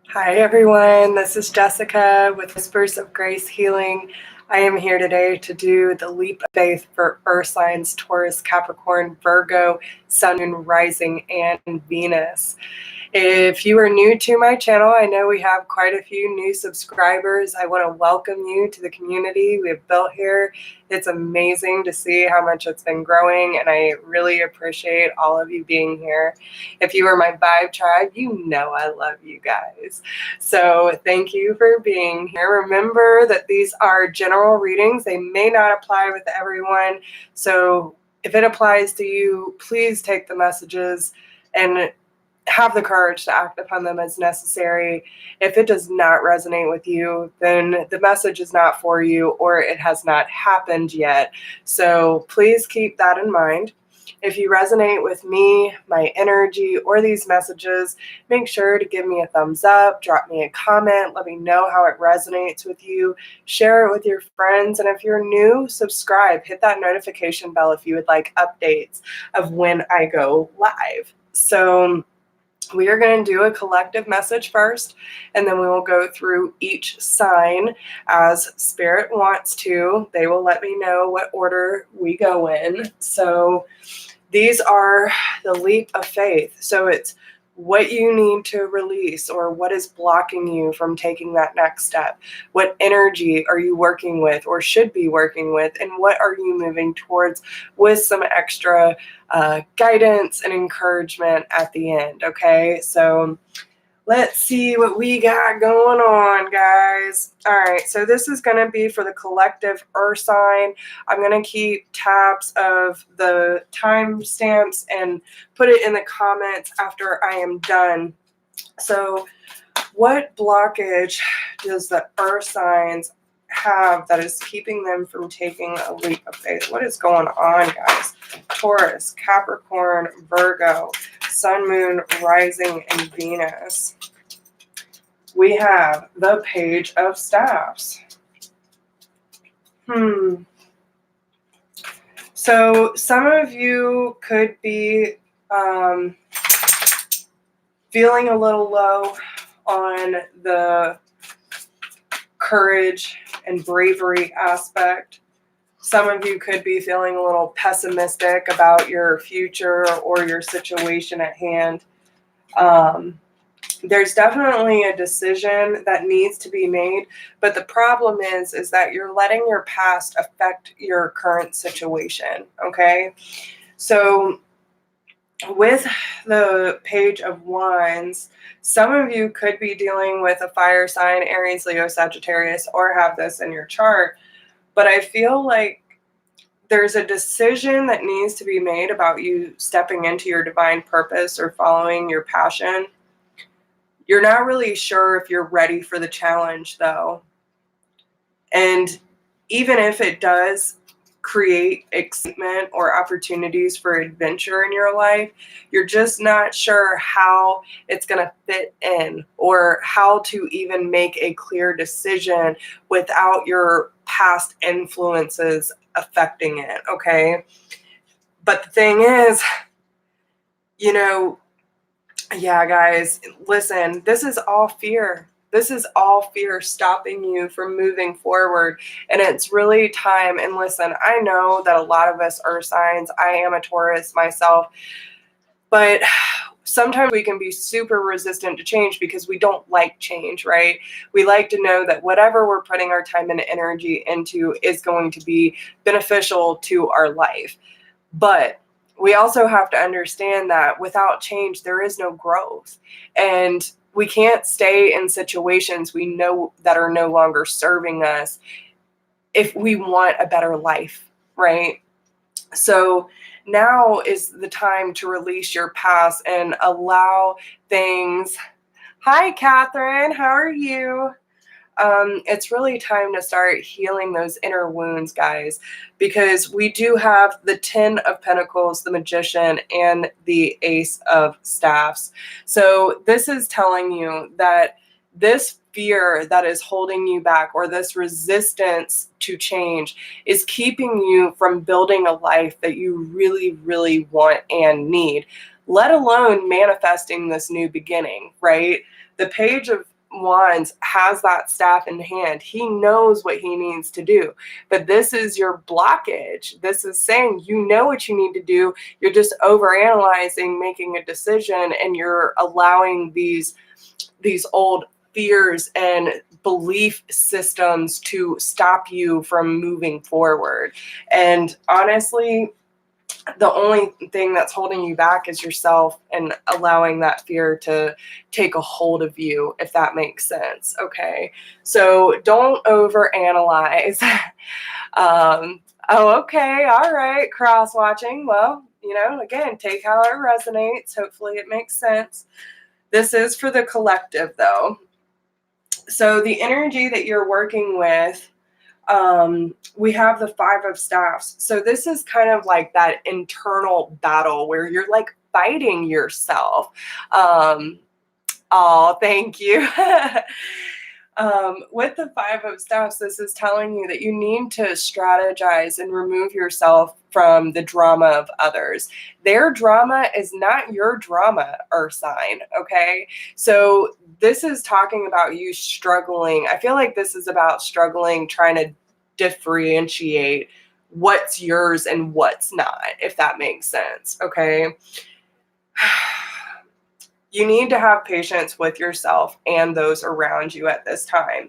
Hi everyone, this is Jessica with Whispers of Grace Healing. I am here today to do the leap of faith for Earth signs Taurus, Capricorn, Virgo, Sun, Moon, Rising, and Venus. If you are new to my channel, I know we have quite a few new subscribers. I want to welcome you to the community we have built here. It's amazing to see how much it's been growing, and I really appreciate all of you being here. If you are my Vibe tribe, you know I love you guys. So thank you for being here. Remember that these are general readings. They may not apply with everyone. So if it applies to you, please take the messages and have the courage to act upon them as necessary. If it does not resonate with you, then the message is not for you, or it has not happened yet. So please keep that in mind. If you resonate with me, my energy, or these messages, make sure to give me a thumbs up, drop me a comment, let me know how it resonates with you, share it with your friends, and if you're new, subscribe, hit that notification bell if you would like updates of when I go live. So we are going to do a collective message first, and then we will go through each sign as Spirit wants to. They will let me know what order we go in. So these are the leap of faith. So it's what you need to release, or what is blocking you from taking that next step. What energy are you working with or should be working with, and what are you moving towards with some extra guidance and encouragement at the end. Okay, so let's see what we got going on, guys. All right, so this is going to be for the collective Earth sign. I'm going to keep tabs of the timestamps and put it in the comments after I am done. So what blockage does the Earth signs have that is keeping them from taking a leap of faith? What is going on, guys? Taurus, Capricorn, Virgo, Sun, Moon, Rising, and Venus. We have the Page of Staffs. So some of you could be feeling a little low on the courage and bravery aspect. Some of you could be feeling a little pessimistic about your future or your situation at hand. There's definitely a decision that needs to be made, but the problem is that you're letting your past affect your current situation, okay? So with the Page of Wands, some of you could be dealing with a fire sign, Aries, Leo, Sagittarius, or have this in your chart. But I feel like there's a decision that needs to be made about you stepping into your divine purpose or following your passion. You're not really sure if you're ready for the challenge, though. And even if it does create excitement or opportunities for adventure in your life, you're just not sure how it's going to fit in, or how to even make a clear decision without your past influences affecting it, okay? But the thing is, yeah, guys, listen, this is all fear. This is all fear stopping you from moving forward. And it's really time. And listen, I know that a lot of us are signs. I am a Taurus myself. But sometimes we can be super resistant to change because we don't like change, right? We like to know that whatever we're putting our time and energy into is going to be beneficial to our life. But we also have to understand that without change, there is no growth. And we can't stay in situations we know that are no longer serving us if we want a better life, right? So now is the time to release your past and allow things. Hi, Catherine. How are you? It's really time to start healing those inner wounds, guys, because we do have the 10 of Pentacles, the Magician, and the Ace of Staffs. So this is telling you that this fear that is holding you back, or this resistance to change, is keeping you from building a life that you really, really want and need, let alone manifesting this new beginning, right? The Page of Wands has that staff in hand. He knows what he needs to do. But this is your blockage. This is saying you know what you need to do. You're just overanalyzing, making a decision, and you're allowing these old fears and belief systems to stop you from moving forward. And honestly, the only thing that's holding you back is yourself, and allowing that fear to take a hold of you, if that makes sense. Okay. So don't overanalyze. Oh, okay. All right. Cross watching. Well, again, take how it resonates. Hopefully it makes sense. This is for the collective, though. So the energy that you're working with, we have the Five of Staffs. So this is kind of like that internal battle where you're like fighting yourself. Oh, thank you. With the Five of Staffs, this is telling you that you need to strategize and remove yourself from the drama of others. Their drama is not your drama, Earth sign, okay? So this is talking about you struggling. I feel like this is about struggling, trying to differentiate what's yours and what's not, if that makes sense, okay? You need to have patience with yourself and those around you at this time.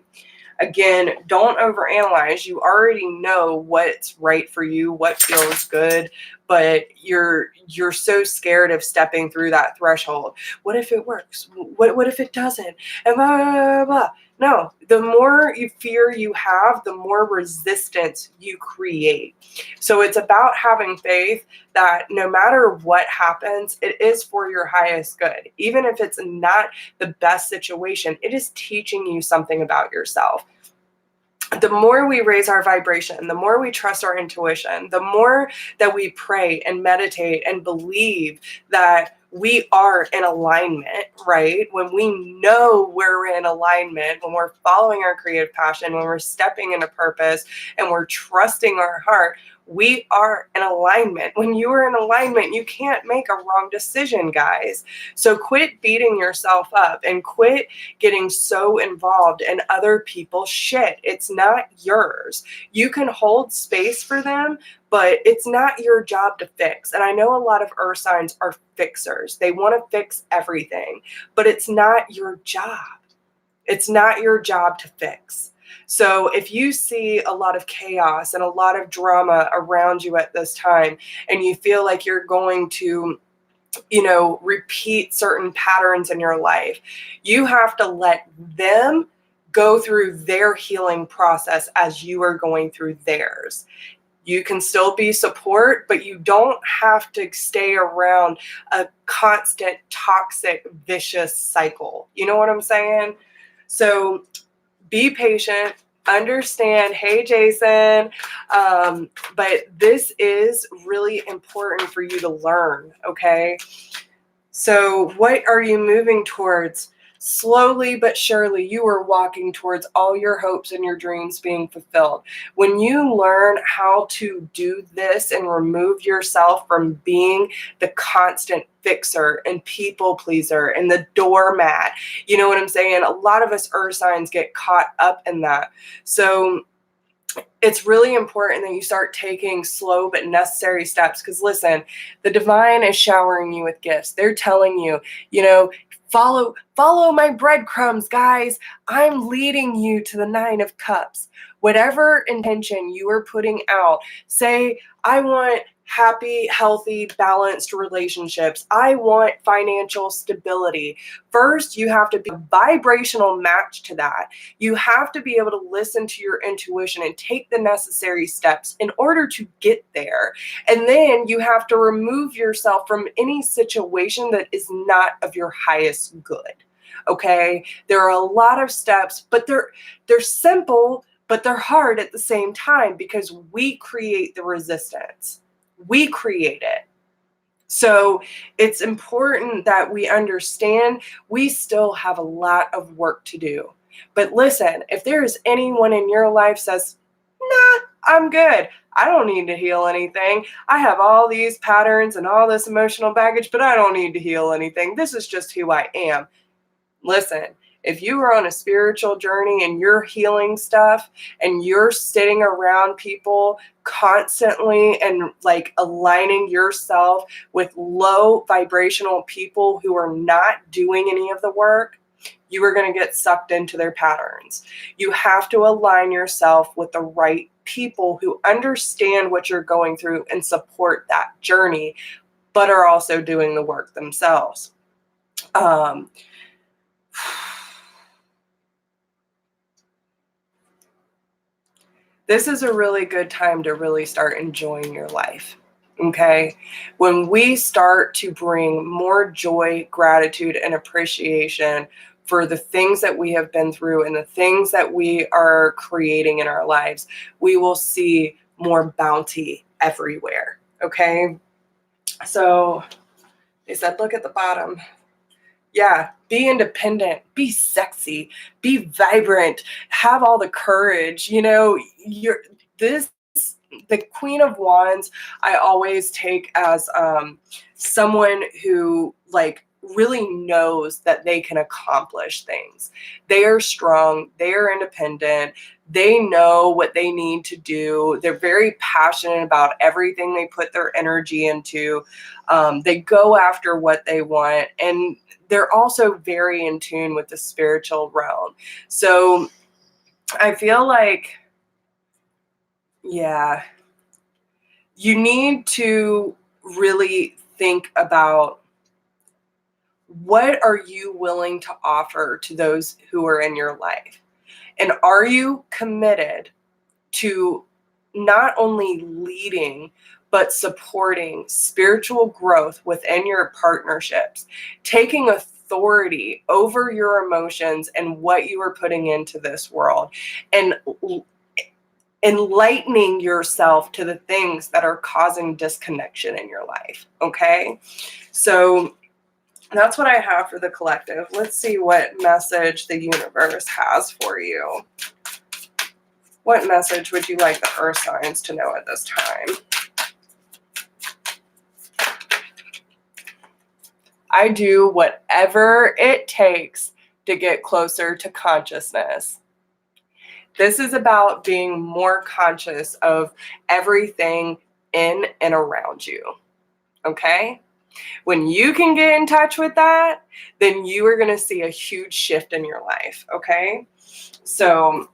Again, don't overanalyze. You already know what's right for you, what feels good, but you're so scared of stepping through that threshold. What if it works? What if it doesn't? And blah, blah, blah, blah. No, the more fear you have, the more resistance you create. So it's about having faith that no matter what happens, it is for your highest good. Even if it's not the best situation, it is teaching you something about yourself. The more we raise our vibration, the more we trust our intuition, the more that we pray and meditate and believe that we are in alignment, right? When we know we're in alignment, when we're following our creative passion, when we're stepping into purpose and we're trusting our heart, we are in alignment. When you are in alignment, you can't make a wrong decision, guys. So quit beating yourself up and quit getting so involved in other people's shit. It's not yours. You can hold space for them, but it's not your job to fix. And I know a lot of earth signs are fixers. They want to fix everything, but it's not your job. It's not your job to fix. So if you see a lot of chaos and a lot of drama around you at this time, and you feel like you're going to repeat certain patterns in your life, you have to let them go through their healing process as you are going through theirs. You can still be support, but you don't have to stay around a constant, toxic, vicious cycle. You know what I'm saying? So be patient, understand, hey, Jason, but this is really important for you to learn, okay? So what are you moving towards? Slowly but surely, you are walking towards all your hopes and your dreams being fulfilled. When you learn how to do this and remove yourself from being the constant fixer and people pleaser and the doormat, you know what I'm saying? A lot of us earth signs get caught up in that. So it's really important that you start taking slow but necessary steps, because listen, the divine is showering you with gifts. They're telling you, follow my breadcrumbs, guys. I'm leading you to the Nine of Cups. Whatever intention you are putting out, say, I want happy, healthy, balanced relationships. I want financial stability. First, you have to be a vibrational match to that. You have to be able to listen to your intuition and take the necessary steps in order to get there. And then you have to remove yourself from any situation that is not of your highest good. Okay? There are a lot of steps, but they're simple, but they're hard at the same time, because we create the resistance. We create it. So it's important that we understand we still have a lot of work to do. But listen, if there is anyone in your life says, nah, I'm good, I don't need to heal anything, I have all these patterns and all this emotional baggage, but I don't need to heal anything, this is just who I am. Listen, If you are on a spiritual journey and you're healing stuff and you're sitting around people constantly and like aligning yourself with low vibrational people who are not doing any of the work, you are going to get sucked into their patterns. You have to align yourself with the right people who understand what you're going through and support that journey, but are also doing the work themselves. This is a really good time to really start enjoying your life. Okay. When we start to bring more joy, gratitude, and appreciation for the things that we have been through and the things that we are creating in our lives, we will see more bounty everywhere. Okay. So they said, look at the bottom. Yeah, be independent, be sexy, be vibrant, have all the courage. You know, the Queen of Wands, I always take as someone who like really knows that they can accomplish things. They are strong, they are independent, they know what they need to do. They're very passionate about everything they put their energy into. They go after what they want, and they're also very in tune with the spiritual realm. So I feel like, yeah, you need to really think about what are you willing to offer to those who are in your life? And are you committed to not only leading, but supporting spiritual growth within your partnerships, taking authority over your emotions and what you are putting into this world, and enlightening yourself to the things that are causing disconnection in your life? Okay. So that's what I have for the collective. Let's see what message the universe has for you. What message would you like the earth signs to know at this time? I do whatever it takes to get closer to consciousness. This is about being more conscious of everything in and around you. Okay? When you can get in touch with that, then you are going to see a huge shift in your life. Okay? So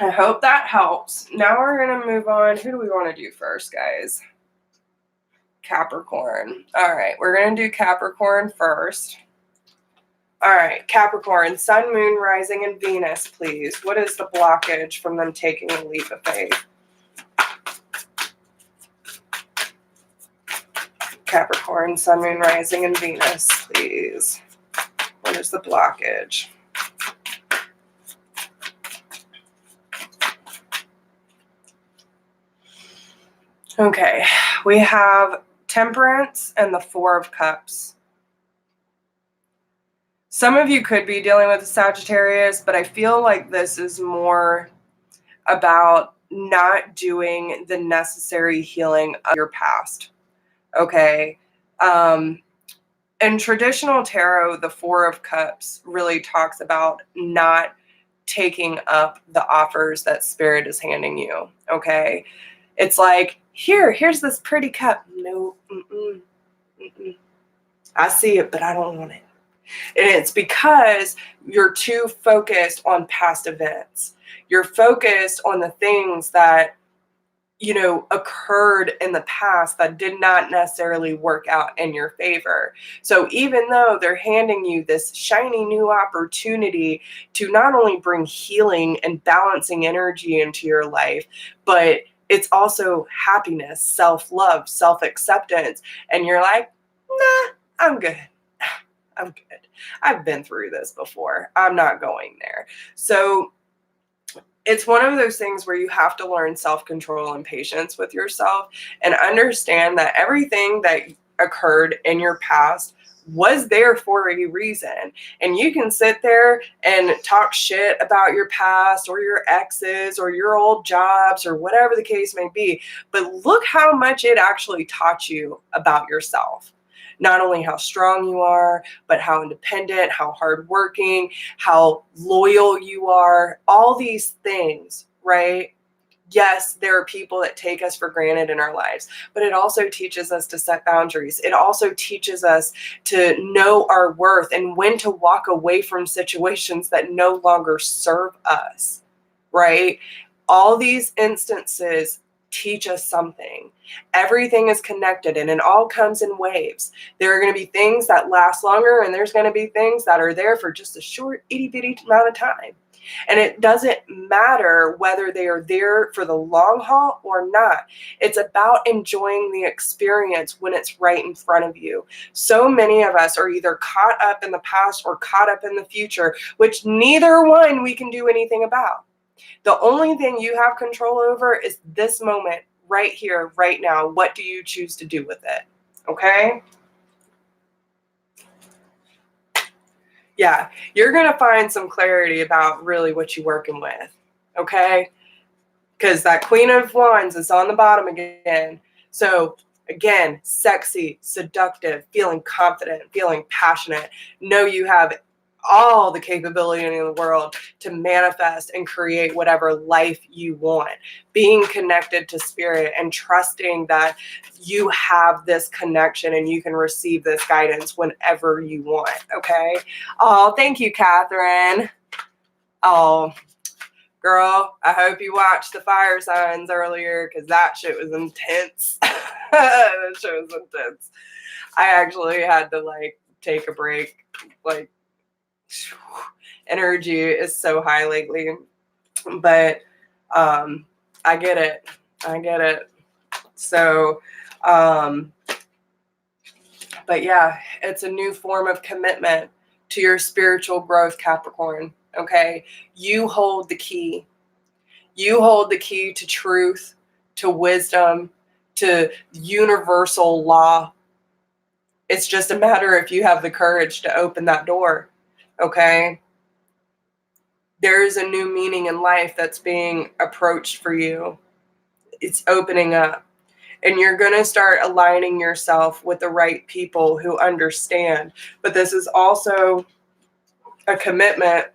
I hope that helps. Now we're going to move on. Who do we want to do first, guys? Capricorn. All right, we're going to do Capricorn first. All right, Capricorn, Sun, Moon, Rising, and Venus, please. What is the blockage from them taking a leap of faith? Capricorn, Sun, Moon, Rising, and Venus, please. What is the blockage? Okay, we have Temperance and the Four of Cups. Some of you could be dealing with a Sagittarius, but I feel like this is more about not doing the necessary healing of your past. Okay. In traditional tarot, the Four of Cups really talks about not taking up the offers that Spirit is handing you. Okay. It's like, here's this pretty cup. No, I see it, but I don't want it. And it's because you're too focused on past events. You're focused on the things that, you know, occurred in the past that did not necessarily work out in your favor. So even though they're handing you this shiny new opportunity to not only bring healing and balancing energy into your life, but it's also happiness, self-love, self-acceptance. And you're like, nah, I'm good. I'm good. I've been through this before. I'm not going there. So it's one of those things where you have to learn self-control and patience with yourself and understand that everything that occurred in your past was there for a reason. And you can sit there and talk shit about your past or your exes or your old jobs or whatever the case may be. But look how much it actually taught you about yourself. not only how strong you are, but how independent, how hardworking, how loyal you are, all these things, right? Yes, there are people that take us for granted in our lives, but it also teaches us to set boundaries. It also teaches us to know our worth and when to walk away from situations that no longer serve us, right? All these instances teach us something. Everything is connected and it all comes in waves. There are going to be things that last longer and there's going to be things that are there for just a short itty bitty amount of time. And it doesn't matter whether they are there for the long haul or not. It's about enjoying the experience when it's right in front of you. So many of us are either caught up in the past or caught up in the future, which neither one we can do anything about. The only thing you have control over is this moment right here, right now. What do you choose to do with it? Okay? Yeah, you're going to find some clarity about really what you're working with, okay? Because that Queen of Wands is on the bottom again. So, again, sexy, seductive, feeling confident, feeling passionate. Know you have all the capability in the world to manifest and create whatever life you want. Being connected to spirit and trusting that you have this connection and you can receive this guidance whenever you want, okay? Oh, thank you, Catherine. Oh, girl, I hope you watched the fire signs earlier because that shit was intense. That shit was intense. I actually had to take a break. Energy is so high lately, but I get it. So, but yeah, it's a new form of commitment to your spiritual growth, Capricorn. Okay, you hold the key. You hold the key to truth, to wisdom, to universal law. It's just a matter if you have the courage to open that door. Okay, there is a new meaning in life that's being approached for you. It's opening up. And you're going to start aligning yourself with the right people who understand. But this is also a commitment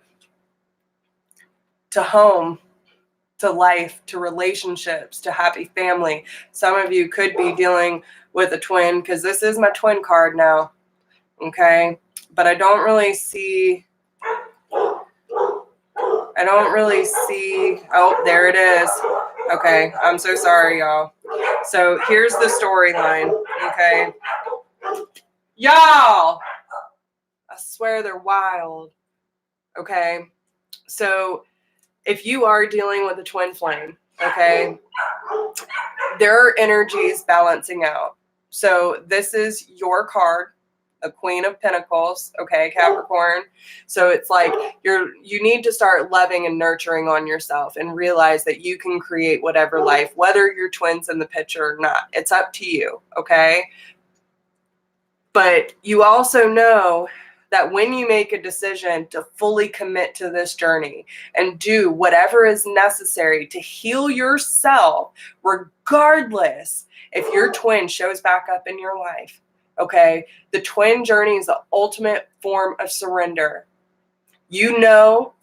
to home, to life, to relationships, to happy family. Some of you could be dealing with a twin because this is my twin card now. Okay? But I don't really see... Oh, there it is. Okay, I'm so sorry, y'all. So here's the storyline, okay? Y'all! I swear they're wild, okay? So if you are dealing with a twin flame, okay, there are energies balancing out. So this is your card, a Queen of Pentacles, okay, Capricorn. So it's like you need to start loving and nurturing on yourself and realize that you can create whatever life, whether your twin's in the picture or not. It's up to you, okay? But you also know that when you make a decision to fully commit to this journey and do whatever is necessary to heal yourself, regardless if your twin shows back up in your life, okay? The twin journey is the ultimate form of surrender. You know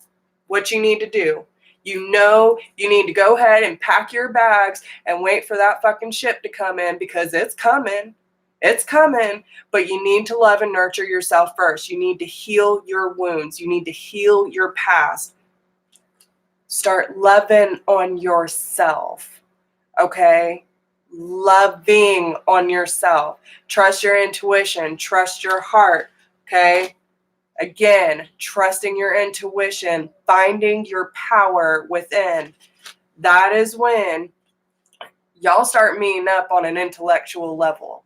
what you need to do. You know you need to go ahead and pack your bags and wait for that fucking ship to come in because it's coming. It's coming, but you need to love and nurture yourself first. You need to heal your wounds. You need to heal your past. Start loving on yourself, okay? Loving on yourself. Trust your intuition. Trust your heart, okay? Again, trusting your intuition, finding your power within. That is when y'all start meeting up on an intellectual level.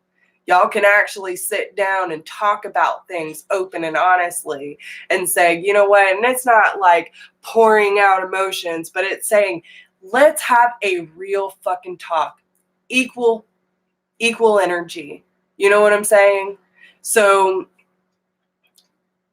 Y'all can actually sit down and talk about things open and honestly and say, you know what? And it's not like pouring out emotions, but it's saying, let's have a real fucking talk. Equal energy. You know what I'm saying? So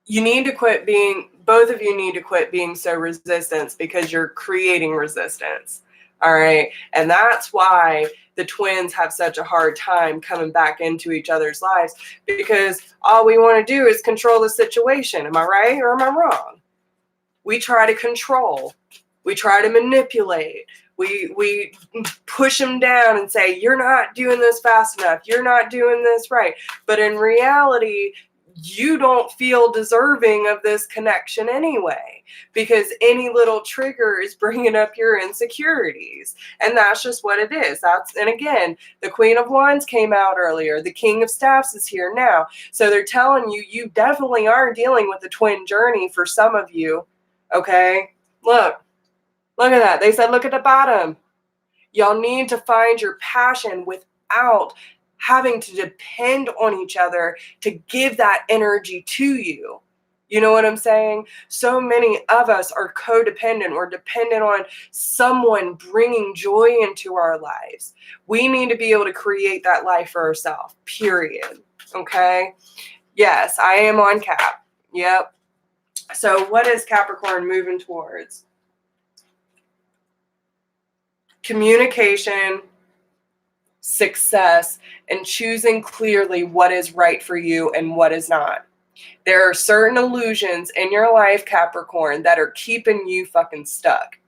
you need to both of you need to quit being so resistant because you're creating resistance. All right. And that's why the twins have such a hard time coming back into each other's lives, because all we want to do is control the situation. Am I right or am I wrong? We try to control. We try to manipulate. We push them down and say, you're not doing this fast enough. You're not doing this right. But in reality, you don't feel deserving of this connection anyway, because any little trigger is bringing up your insecurities. And that's just what it is. And again, the Queen of Wands came out earlier. The King of Staffs is here now. So they're telling you, you definitely are dealing with the twin journey for some of you. Okay? Look at that. They said, look at the bottom. Y'all need to find your passion without having to depend on each other to give that energy to you. You know what I'm saying? So many of us are codependent or dependent on someone bringing joy into our lives. We need to be able to create that life for ourselves, period. Okay? Yes, I am on Cap. Yep. So what is Capricorn moving towards? Communication, success, and choosing clearly what is right for you and what is not. There are certain illusions in your life, Capricorn, that are keeping you fucking stuck.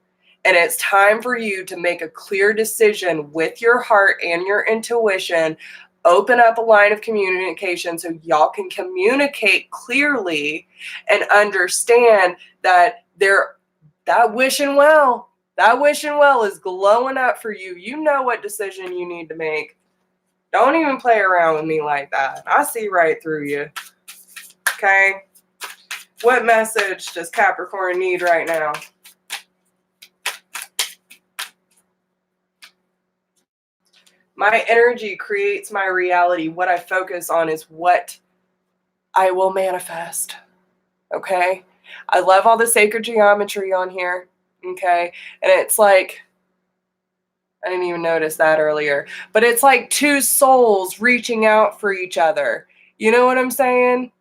And it's time for you to make a clear decision with your heart and your intuition. Open up a line of communication so y'all can communicate clearly and understand that that wishing well is glowing up for you. You know what decision you need to make. Don't even play around with me like that. I see right through you. Okay? What message does Capricorn need right now? My energy creates my reality. What I focus on is what I will manifest. Okay? I love all the sacred geometry on here. Okay? And it's like, I didn't even notice that earlier, but it's like two souls reaching out for each other. You know what I'm saying?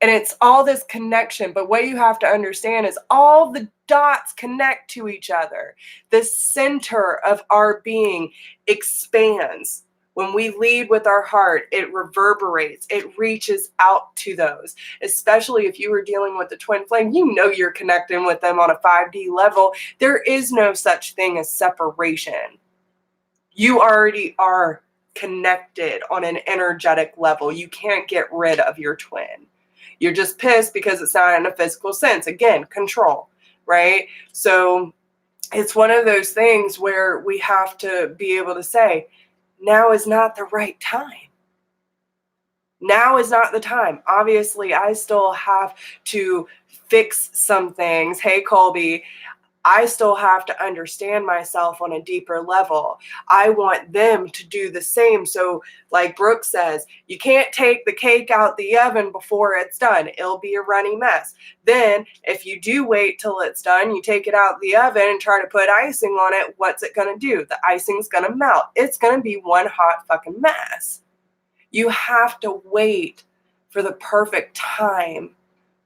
And it's all this connection. But what you have to understand is all the dots connect to each other. The center of our being expands. When we lead with our heart, it reverberates. It reaches out to those, especially if you were dealing with the twin flame. You know you're connecting with them on a 5D level. There is no such thing as separation. You already are connected on an energetic level. You can't get rid of your twin. You're just pissed because it's not in a physical sense. Again, control, right? So it's one of those things where we have to be able to say, now is not the right time. Now is not the time. Obviously, I still have to fix some things. Hey, Colby, I still have to understand myself on a deeper level. I want them to do the same. So like Brooke says, you can't take the cake out the oven before it's done. It'll be a runny mess. Then if you do wait till it's done, you take it out the oven and try to put icing on it, what's it going to do? The icing's going to melt. It's going to be one hot fucking mess. You have to wait for the perfect time.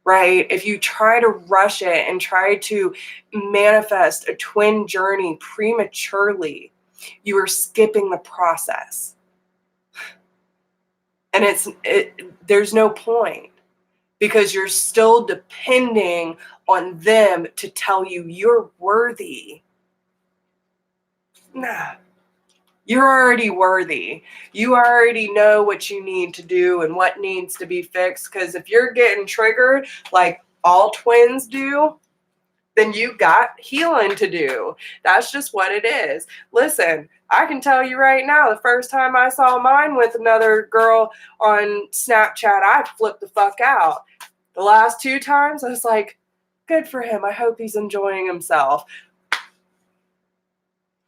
Right? If you try to rush it and try to manifest a twin journey prematurely, you are skipping the process. And there's no point, because you're still depending on them to tell you you're worthy. Nah. You're already worthy. You already know what you need to do and what needs to be fixed. Because if you're getting triggered like all twins do, then you got healing to do. That's just what it is. Listen, I can tell you right now, the first time I saw mine with another girl on Snapchat, I flipped the fuck out. The last 2 times, I was like, good for him. I hope he's enjoying himself.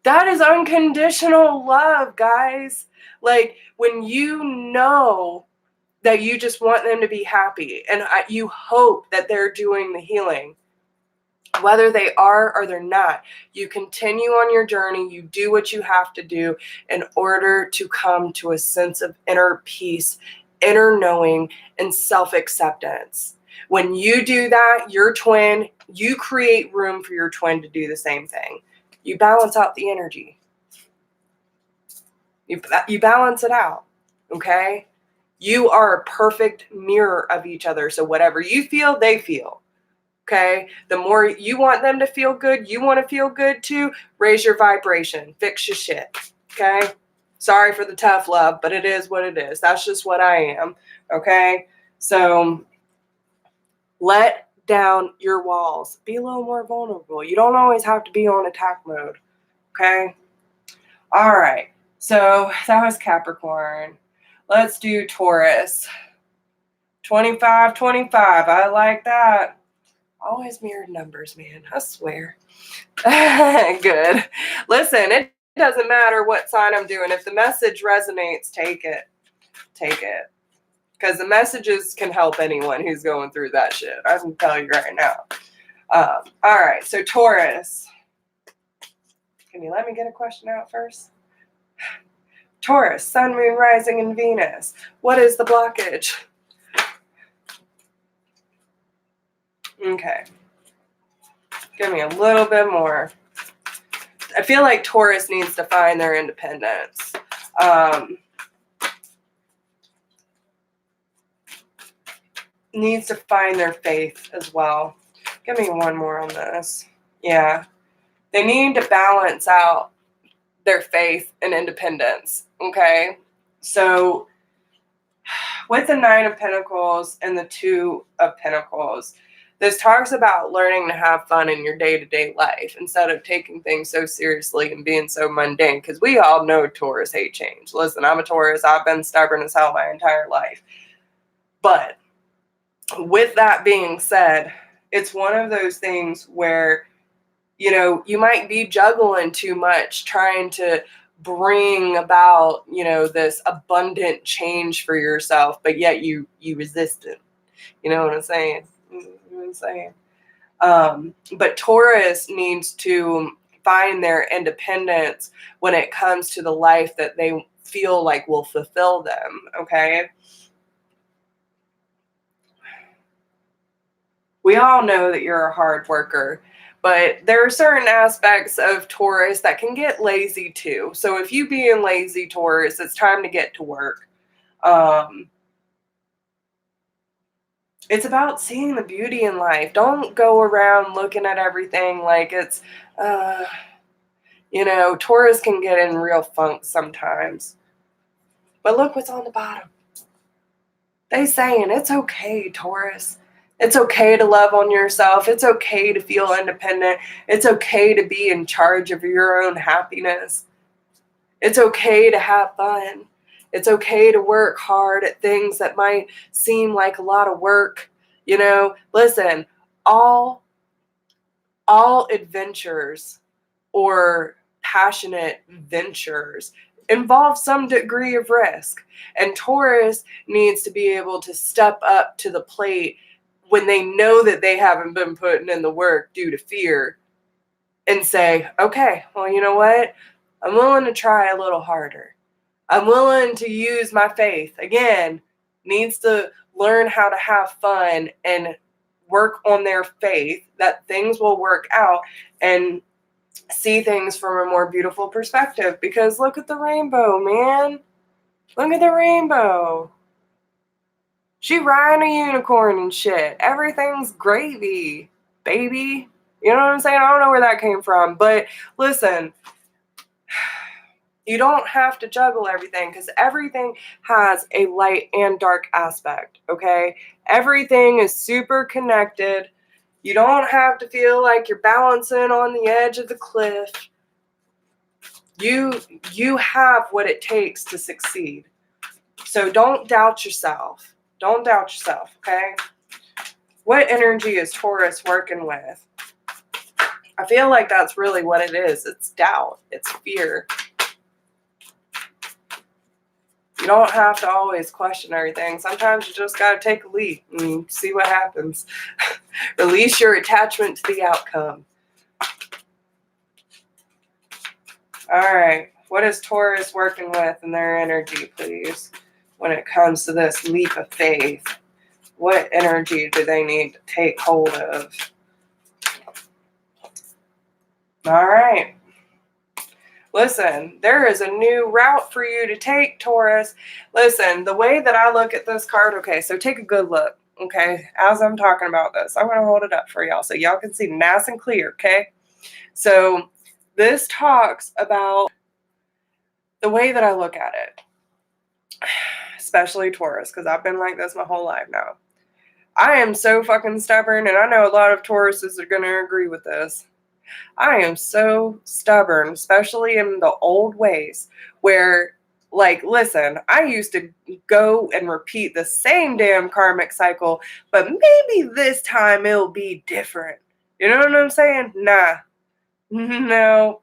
That is unconditional love, guys. Like when you know that you just want them to be happy and you hope that they're doing the healing, whether they are or they're not, you continue on your journey. You do what you have to do in order to come to a sense of inner peace, inner knowing, and self-acceptance. When you do that, your twin, you create room for your twin to do the same thing. You balance out the energy. You balance it out, okay? You are a perfect mirror of each other. So whatever you feel, they feel, okay? The more you want them to feel good, you want to feel good too, raise your vibration, fix your shit, okay? Sorry for the tough love, but it is what it is. That's just what I am, okay? So let down your walls. Be a little more vulnerable. You don't always have to be on attack mode, okay? All right. So that was Capricorn. Let's do Taurus. 25, 25. I like that. Always mirrored numbers, man. I swear. Good. Listen, it doesn't matter what sign I'm doing. If the message resonates, take it. Take it. Because the messages can help anyone who's going through that shit. I can tell you right now. All right. So Taurus. Can you let me get a question out first? Taurus, Sun, Moon, Rising, and Venus. What is the blockage? Okay. Give me a little bit more. I feel like Taurus needs to find their independence. Needs to find their faith as well. Give me one more on this. Yeah. They need to balance out their faith and independence. Okay. So with the Nine of Pentacles and the Two of Pentacles, this talks about learning to have fun in your day-to-day life instead of taking things so seriously and being so mundane. Because we all know Taurus hate change. Listen, I'm a Taurus. I've been stubborn as hell my entire life. But with that being said, it's one of those things where, you know, you might be juggling too much, trying to bring about, you know, this abundant change for yourself, but yet you resist it. You know what I'm saying? You know what I'm saying? But Taurus needs to find their independence when it comes to the life that they feel like will fulfill them, okay? We all know that you're a hard worker, but there are certain aspects of Taurus that can get lazy too. So if you being lazy, Taurus, it's time to get to work. It's about seeing the beauty in life. Don't go around looking at everything like it's, you know, Taurus can get in real funk sometimes. But look what's on the bottom. They saying it's okay, Taurus. It's okay to love on yourself. It's okay to feel independent. It's okay to be in charge of your own happiness. It's okay to have fun. It's okay to work hard at things that might seem like a lot of work. You know, listen, all adventures or passionate ventures involve some degree of risk. And Taurus needs to be able to step up to the plate when they know that they haven't been putting in the work due to fear and say, okay, well, you know what? I'm willing to try a little harder. I'm willing to use my faith. Again, needs to learn how to have fun and work on their faith that things will work out and see things from a more beautiful perspective. Because look at the rainbow, man. Look at the rainbow. She riding a unicorn and shit. Everything's gravy, baby. You know what I'm saying? I don't know where that came from. But listen, you don't have to juggle everything because everything has a light and dark aspect, okay? Everything is super connected. You don't have to feel like you're balancing on the edge of the cliff. You have what it takes to succeed. So don't doubt yourself. Don't doubt yourself, okay? What energy is Taurus working with? I feel like that's really what it is. It's doubt. It's fear. You don't have to always question everything. Sometimes you just got to take a leap and see what happens. Release your attachment to the outcome. All right. What is Taurus working with in their energy, please? When it comes to this leap of faith, what energy do they need to take hold of? All right. Listen, there is a new route for you to take, Taurus. Listen, the way that I look at this card, okay, so take a good look, okay, as I'm talking about this. I'm going to hold it up for y'all so y'all can see nice and clear, okay? So this talks about the way that I look at it, especially Taurus, because I've been like this my whole life now. I am so fucking stubborn, and I know a lot of Tauruses are going to agree with this. I am so stubborn, especially in the old ways where, like, listen, I used to go and repeat the same damn karmic cycle, but maybe this time it'll be different. You know what I'm saying? Nah. No.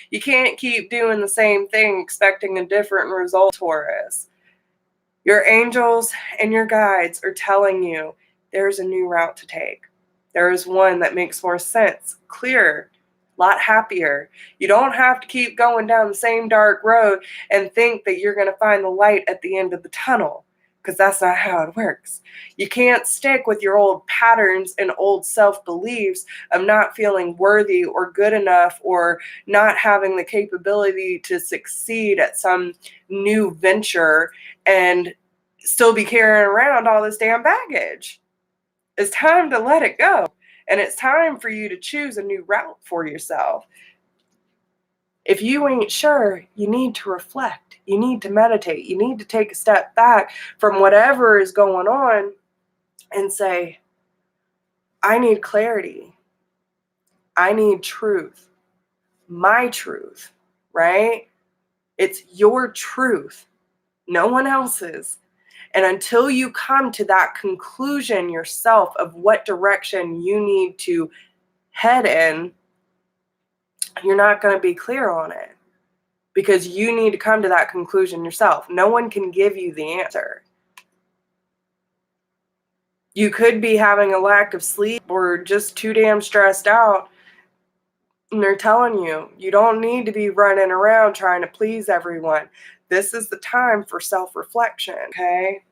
You can't keep doing the same thing expecting a different result, Taurus. Your angels and your guides are telling you there's a new route to take. There is one that makes more sense, clearer, a lot happier. You don't have to keep going down the same dark road and think that you're going to find the light at the end of the tunnel, because that's not how it works. You can't stick with your old patterns and old self-beliefs of not feeling worthy or good enough or not having the capability to succeed at some new venture and still be carrying around all this damn baggage. It's time to let it go. And it's time for you to choose a new route for yourself. If you ain't sure, you need to reflect. You need to meditate. You need to take a step back from whatever is going on and say, I need clarity. I need truth. My truth, right? It's your truth, no one else's. And until you come to that conclusion yourself of what direction you need to head in, you're not going to be clear on it, because you need to come to that conclusion yourself. No one can give you the answer. You could be having a lack of sleep or just too damn stressed out, and they're telling you, you don't need to be running around trying to please everyone. This is the time for self-reflection, okay?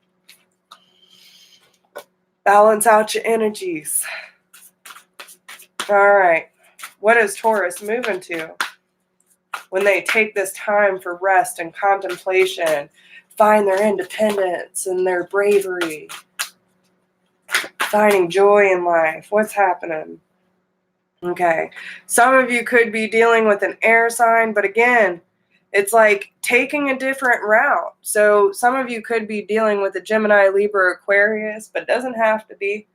Balance out your energies. All right. What is Taurus moving to when they take this time for rest and contemplation, find their independence and their bravery, finding joy in life? What's happening? Okay. Some of you could be dealing with an air sign, but again, it's like taking a different route. So some of you could be dealing with a Gemini, Libra, Aquarius, but it doesn't have to be.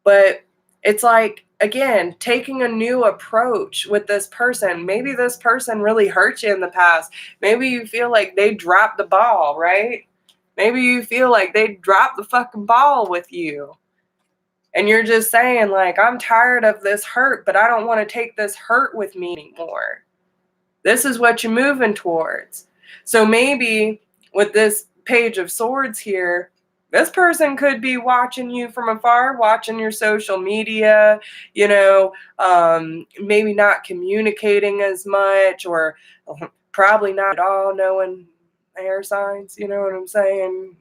But it's like, again, taking a new approach with this person. Maybe this person really hurt you in the past. Maybe you feel like they dropped the ball, right? Maybe you feel like they dropped the fucking ball with you. And you're just saying, like, I'm tired of this hurt, but I don't want to take this hurt with me anymore. This is what you're moving towards. So maybe with this Page of Swords here, this person could be watching you from afar, watching your social media, maybe not communicating as much, or probably not at all knowing air signs, you know what I'm saying?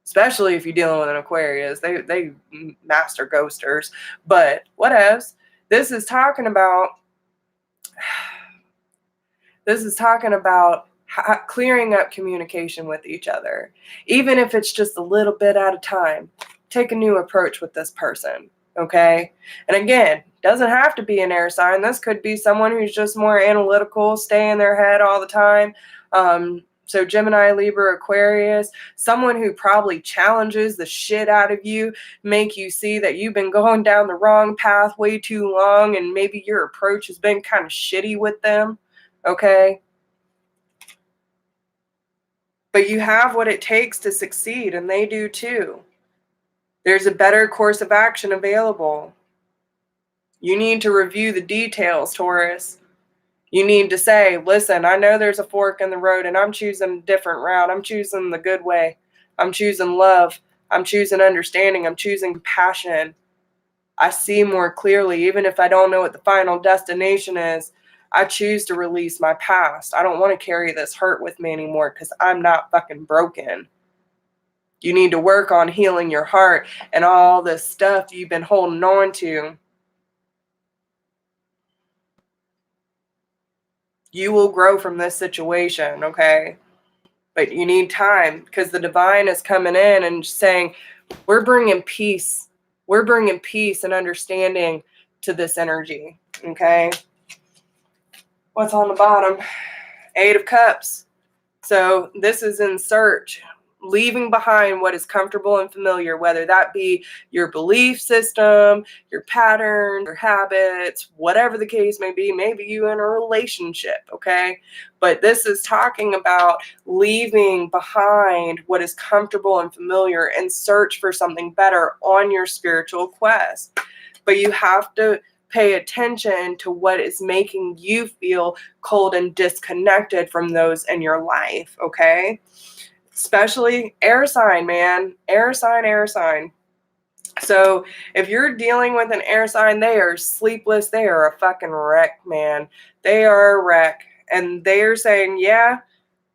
Especially if you're dealing with an Aquarius, they master ghosters. But what else? This is talking about clearing up communication with each other, even if it's just a little bit at a time. Take a new approach with this person, okay? And again, doesn't have to be an air sign. This could be someone who's just more analytical, stay in their head all the time. So Gemini, Libra, Aquarius, someone who probably challenges the shit out of you, make you see that you've been going down the wrong path way too long, and maybe your approach has been kind of shitty with them, okay? But you have what it takes to succeed, and they do too. There's a better course of action available. You need to review the details, Taurus. You need to say, listen, I know there's a fork in the road, and I'm choosing a different route. I'm choosing the good way. I'm choosing love. I'm choosing understanding. I'm choosing compassion. I see more clearly, even if I don't know what the final destination is. I choose to release my past. I don't want to carry this hurt with me anymore, because I'm not fucking broken. You need to work on healing your heart and all this stuff you've been holding on to. You will grow from this situation, okay? But you need time, because the divine is coming in and saying, we're bringing peace. We're bringing peace and understanding to this energy, okay? What's on the bottom? Eight of Cups. So this is in search, leaving behind what is comfortable and familiar, whether that be your belief system, your patterns, your habits, whatever the case may be. Maybe you in a relationship, okay? But this is talking about leaving behind what is comfortable and familiar and search for something better on your spiritual quest. But you have to pay attention to what is making you feel cold and disconnected from those in your life, okay? Especially air sign, man. Air sign, air sign. So if you're dealing with an air sign, they are sleepless. They are a fucking wreck, man. They are a wreck. And they are saying, yeah,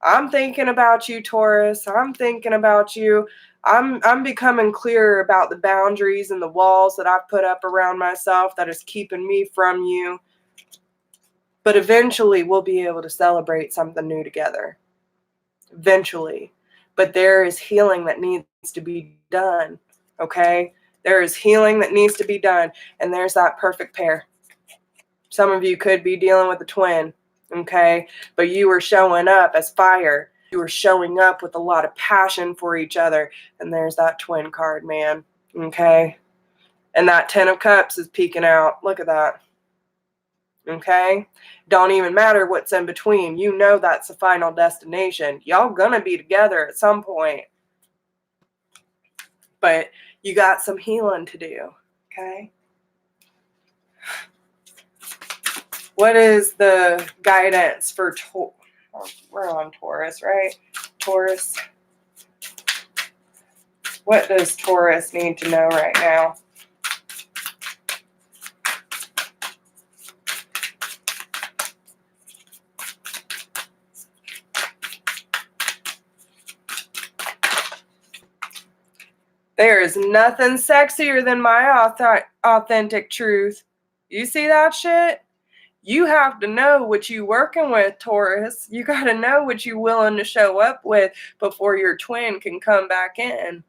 I'm thinking about you, Taurus. I'm thinking about you. I'm becoming clearer about the boundaries and the walls that I've put up around myself that is keeping me from you. But eventually we'll be able to celebrate something new together. Eventually. But there is healing that needs to be done. Okay? There is healing that needs to be done. And there's that perfect pair. Some of you could be dealing with a twin. Okay? But you were showing up as fire. You were showing up with a lot of passion for each other. And there's that twin card, man. Okay? And that 10 of Cups is peeking out. Look at that. Okay? Don't even matter what's in between. You know that's the final destination. Y'all gonna be together at some point. But you got some healing to do. Okay? What is the guidance for we're on Taurus, right? Taurus. What does Taurus need to know right now? There is nothing sexier than my authentic truth. You see that shit? You have to know what you working with, Taurus. You got to know what you willing to show up with before your twin can come back in.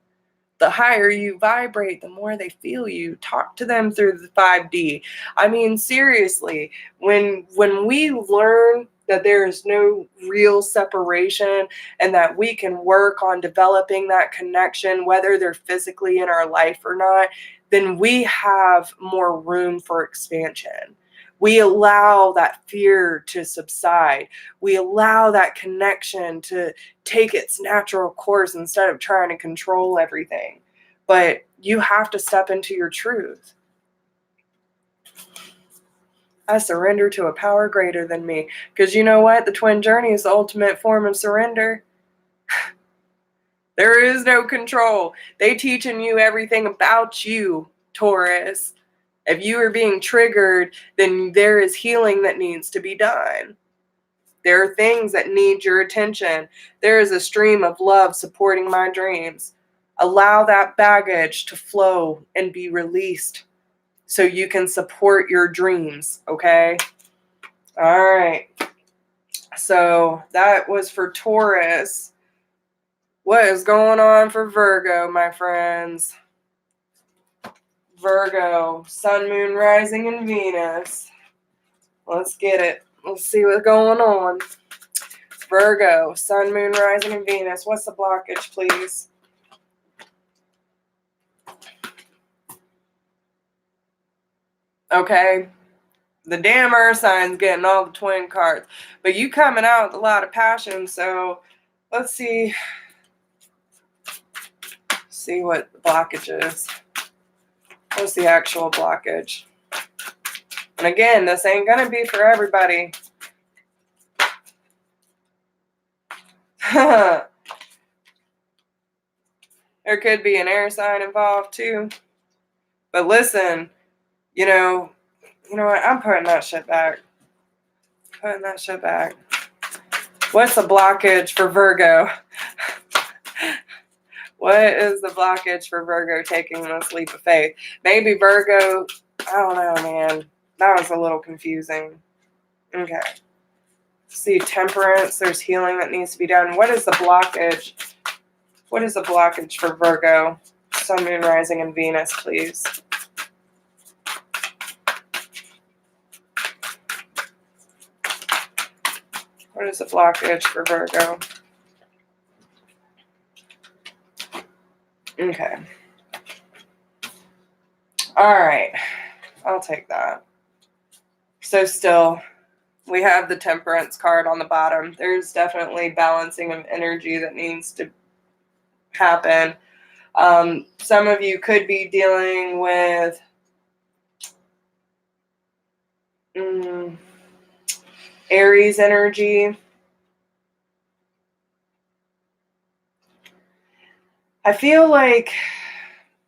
The higher you vibrate, the more they feel you. Talk to them through the 5D. I mean, seriously, when we learn that there is no real separation and that we can work on developing that connection, whether they're physically in our life or not, then we have more room for expansion. We allow that fear to subside. We allow that connection to take its natural course instead of trying to control everything. But you have to step into your truth. I surrender to a power greater than me. Because you know what? The twin journey is the ultimate form of surrender. There is no control. They teaching you everything about you, Taurus. If you are being triggered, then there is healing that needs to be done. There are things that need your attention. There is a stream of love supporting my dreams. Allow that baggage to flow and be released so you can support your dreams, okay? All right. So that was for Taurus. What is going on for Virgo, my friends? Virgo, Sun, Moon, Rising, and Venus. Let's get it. Let's see what's going on. Virgo, Sun, Moon, Rising, and Venus. What's the blockage, please? Okay. The damn Earth sign's getting all the twin cards. But you coming out with a lot of passion, so let's see. See what the blockage is. What's the actual blockage? And again, this ain't gonna be for everybody. There could be an air sign involved too. But listen, you know what? I'm putting that shit back. Putting that shit back. What's the blockage for Virgo? What is the blockage for Virgo taking this leap of faith? Maybe Virgo, I don't know, man. That was a little confusing. Okay. See, temperance, there's healing that needs to be done. What is the blockage? What is the blockage for Virgo? Sun, Moon, Rising, and Venus, please. What is the blockage for Virgo? Okay. All right. I'll take that. So still, we have the Temperance card on the bottom. There's definitely balancing of energy that needs to happen. Some of you could be dealing with Aries energy. I feel like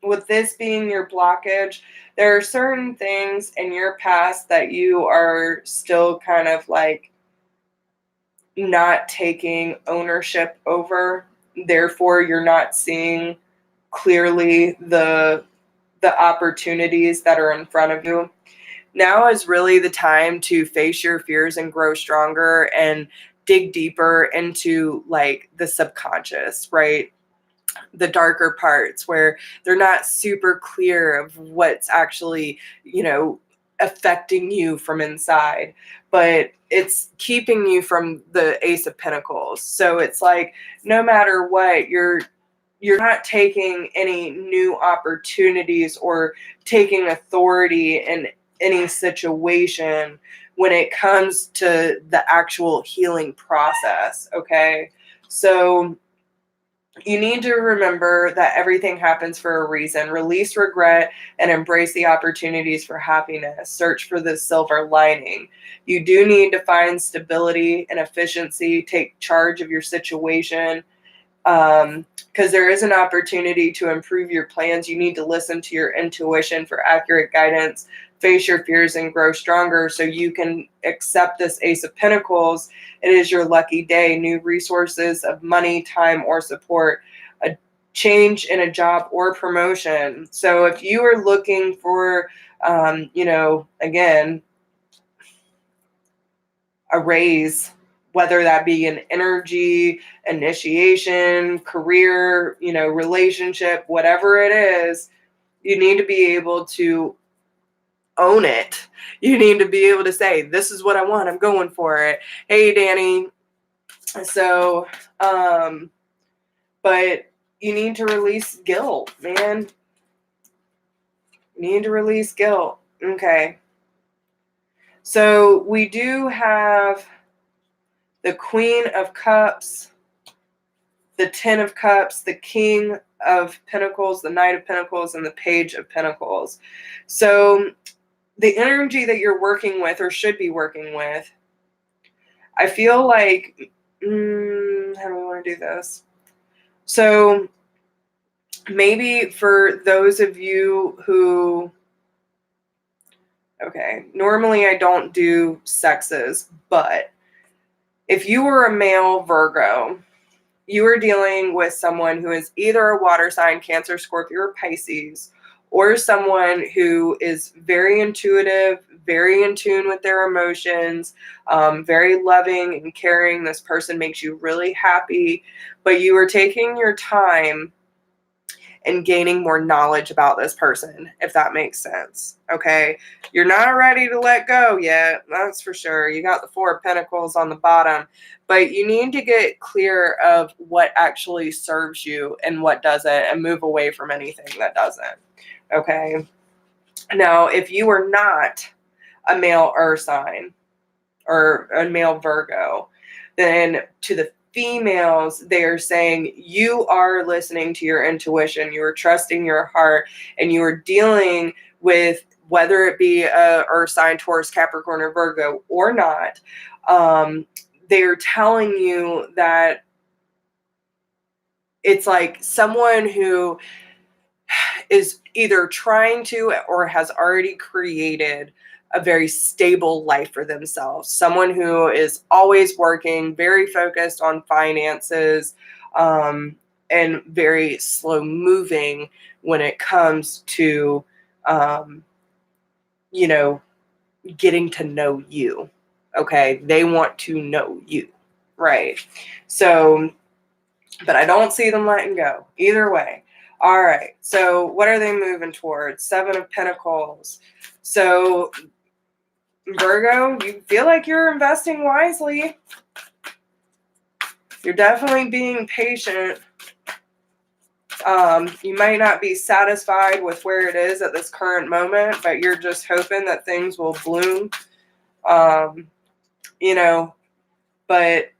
with this being your blockage, there are certain things in your past that you are still kind of like not taking ownership over. Therefore, you're not seeing clearly the opportunities that are in front of you. Now is really the time to face your fears and grow stronger and dig deeper into like the subconscious, right? The darker parts where they're not super clear of what's actually, affecting you from inside, but it's keeping you from the Ace of Pentacles. So it's like, no matter what, you're not taking any new opportunities or taking authority in any situation when it comes to the actual healing process, okay? So you need to remember that everything happens for a reason. Release regret and embrace the opportunities for happiness. Search for the silver lining. You do need to find stability and efficiency. Take charge of your situation. Because there is an opportunity to improve your plans. You need to listen to your intuition for accurate guidance, face your fears, and grow stronger so you can accept this Ace of Pentacles. It is your lucky day. New resources of money, time, or support. A change in a job or promotion. So if you are looking for, again, a raise, whether that be an energy, initiation, career, relationship, whatever it is, you need to be able to own it. You need to be able to say, this is what I want. I'm going for it. Hey, Danny. So, but you need to release guilt, man. You need to release guilt. Okay. So we do have the Queen of Cups, the Ten of Cups, the King of Pentacles, the Knight of Pentacles, and the Page of Pentacles. So the energy that you're working with or should be working with, I feel like, how do we want to do this? So maybe for those of you who, okay, normally I don't do sexes, but if you were a male Virgo, you are dealing with someone who is either a water sign, Cancer, Scorpio, or Pisces, or someone who is very intuitive, very in tune with their emotions, very loving and caring. This person makes you really happy, but you are taking your time and gaining more knowledge about this person, if that makes sense. Okay. You're not ready to let go yet. That's for sure. You got the Four of Pentacles on the bottom, but you need to get clear of what actually serves you and what doesn't, and move away from anything that doesn't. Okay. Now, if you are not a male Earth sign or a male Virgo, then to the females, they are saying you are listening to your intuition, you are trusting your heart, and you are dealing with, whether it be a Earth sign, Taurus, Capricorn, or Virgo or not, they're telling you that it's like someone who is either trying to or has already created a very stable life for themselves. Someone who is always working, very focused on finances, and very slow moving when it comes to, getting to know you. Okay, they want to know you, right? So, but I don't see them letting go either way. All right, so what are they moving towards? 7 of Pentacles. So, Virgo, you feel like you're investing wisely. You're definitely being patient. You might not be satisfied with where it is at this current moment, but you're just hoping that things will bloom. You know, but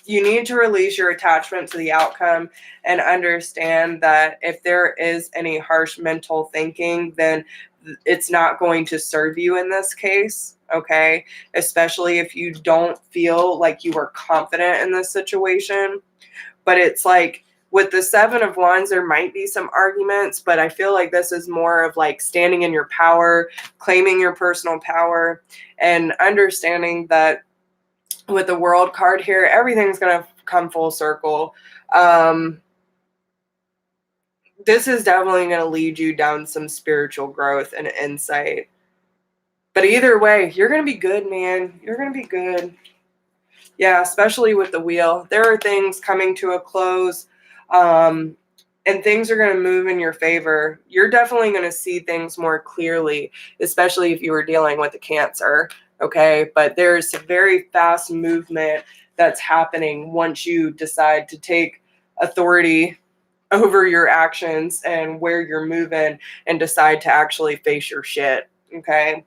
you need to release your attachment to the outcome and understand that if there is any harsh mental thinking, then it's not going to serve you in this case, okay? Especially if you don't feel like you are confident in this situation. But it's like with the 7 of Wands, there might be some arguments, but I feel like this is more of like standing in your power, claiming your personal power, and understanding that with the World card here, everything's going to come full circle. This is definitely going to lead you down some spiritual growth and insight. But either way, you're going to be good, man. You're going to be good. Yeah, especially with the Wheel. There are things coming to a close, and things are going to move in your favor. You're definitely going to see things more clearly, especially if you were dealing with a Cancer. Okay, but there's a very fast movement that's happening once you decide to take authority over your actions and where you're moving and decide to actually face your shit. Okay,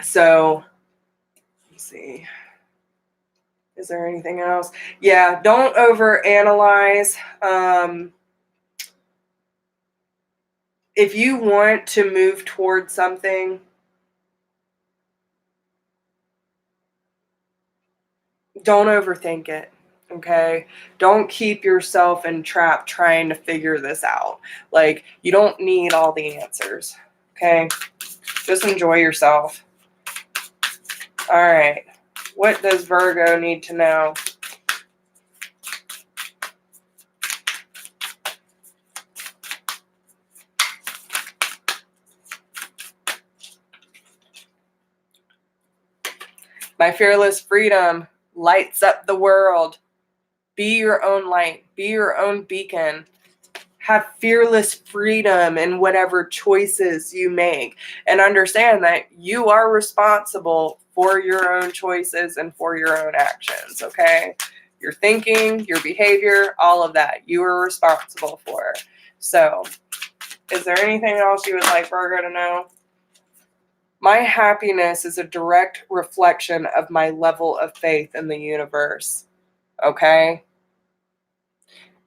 so let's see. Is there anything else? Yeah, don't overanalyze. If you want to move towards something, don't overthink it, okay? Don't keep yourself entrapped trying to figure this out. Like, you don't need all the answers, okay? Just enjoy yourself. All right. What does Virgo need to know? My fearless freedom lights up the world. Be your own light. Be your own beacon. Have fearless freedom in whatever choices you make. And understand that you are responsible for your own choices and for your own actions, okay? Your thinking, your behavior, all of that, you are responsible for. So, is there anything else you would like Virgo to know? My happiness is a direct reflection of my level of faith in the universe, okay?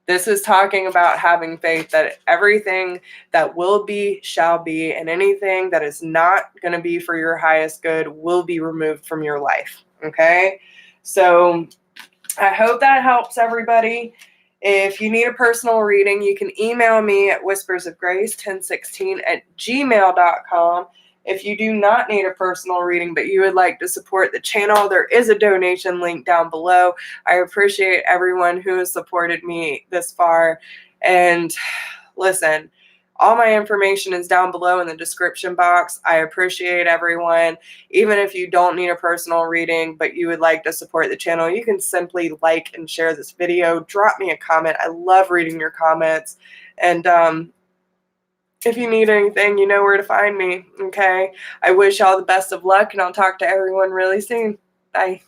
This is talking about having faith that everything that will be shall be, and anything that is not going to be for your highest good will be removed from your life. Okay? So I hope that helps everybody. If you need a personal reading, you can email me at whispersofgrace1016@gmail.com. If you do not need a personal reading, but you would like to support the channel, there is a donation link down below. I appreciate everyone who has supported me this far. And listen, all my information is down below in the description box. I appreciate everyone. Even if you don't need a personal reading, but you would like to support the channel, you can simply like and share this video. Drop me a comment. I love reading your comments. And if you need anything, you know where to find me, okay? I wish y'all the best of luck, and I'll talk to everyone really soon. Bye.